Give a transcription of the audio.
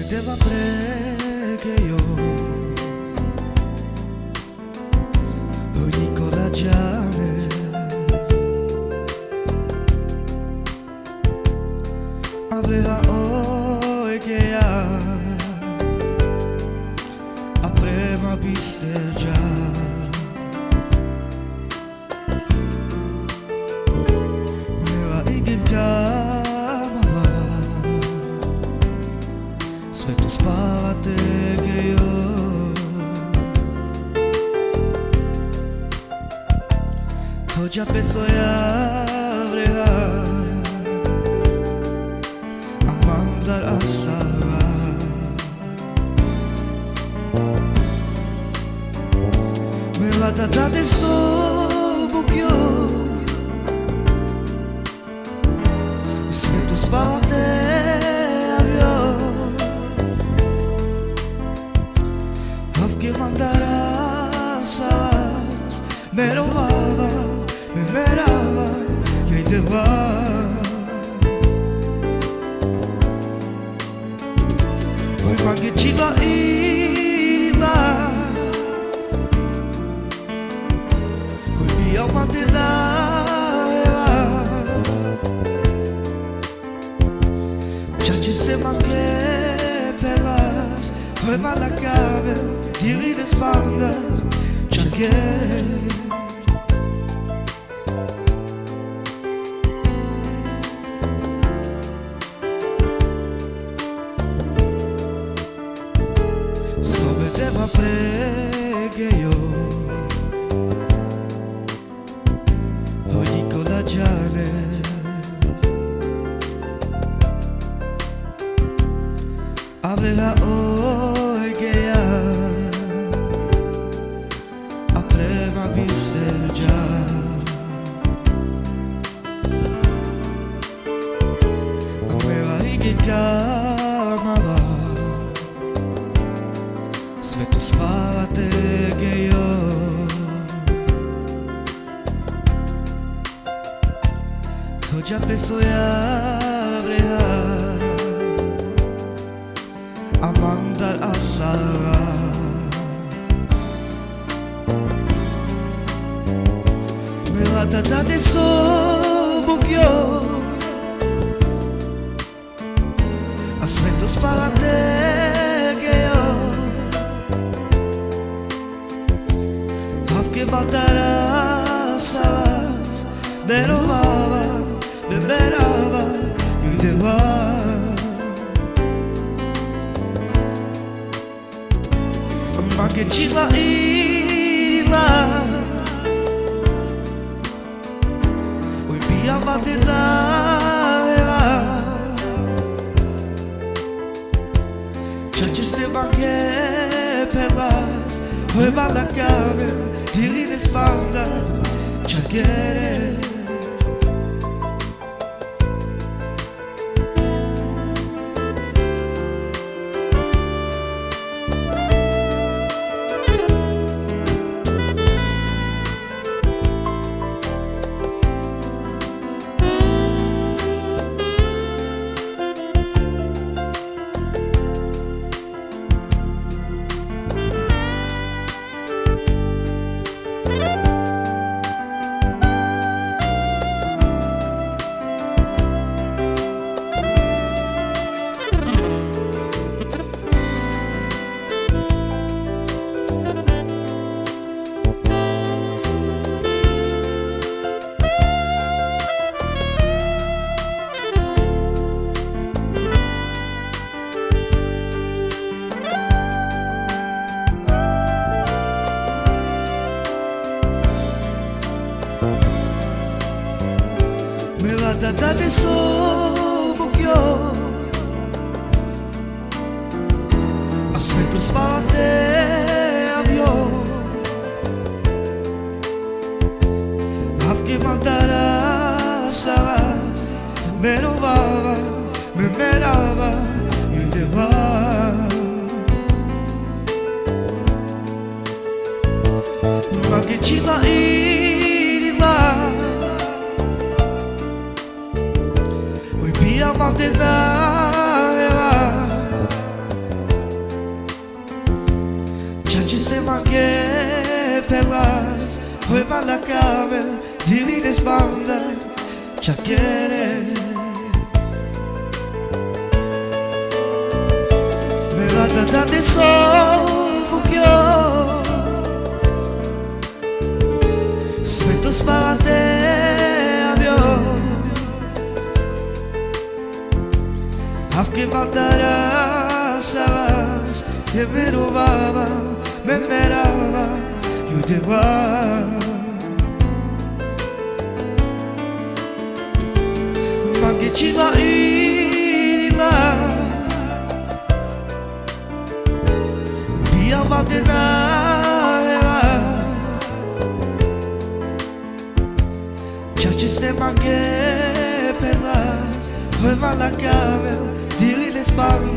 vedeva che io ogni coragiane aveva oi che a prima vista già me va in chiamava se tu spavate che io t'ho già penso e avrei mandar a salvar me la tata de sobuchio se tu spavate avio avche mandar a salvar me robava me merava e te va ma che ci va in là quel via ma te dava già ci stiamo anche per las poi ma la cave di ride spalla già che vedeva che io ogni coragiane aveva oi che a prima vista già aveva che chiamava Sveto spavate che io t'ho già penso e avrei a mandar a salvar me la tata de sobuchio Sveto spavate che batterà salas me robava me merava io te va ma che ci va in là oi via ma te dava già ci stiamo anche per las oi ma la cave Dili ne spalla già che me la tata de sobuchio Aspetto spavate avio avche mandar a salas me robava me merava io te va ma che ci va in là oi via ma te dava Chachiste mangue pelas Hoy malacabel Divines bandas Chakere Merata de sol Bukyo Svetos para te avión Afke batara salas Que me robaba, me miraba Yo te va Mangi chila inila Bia batena hera Chachiste mangue pelas Hoy malacabel Dirines bandas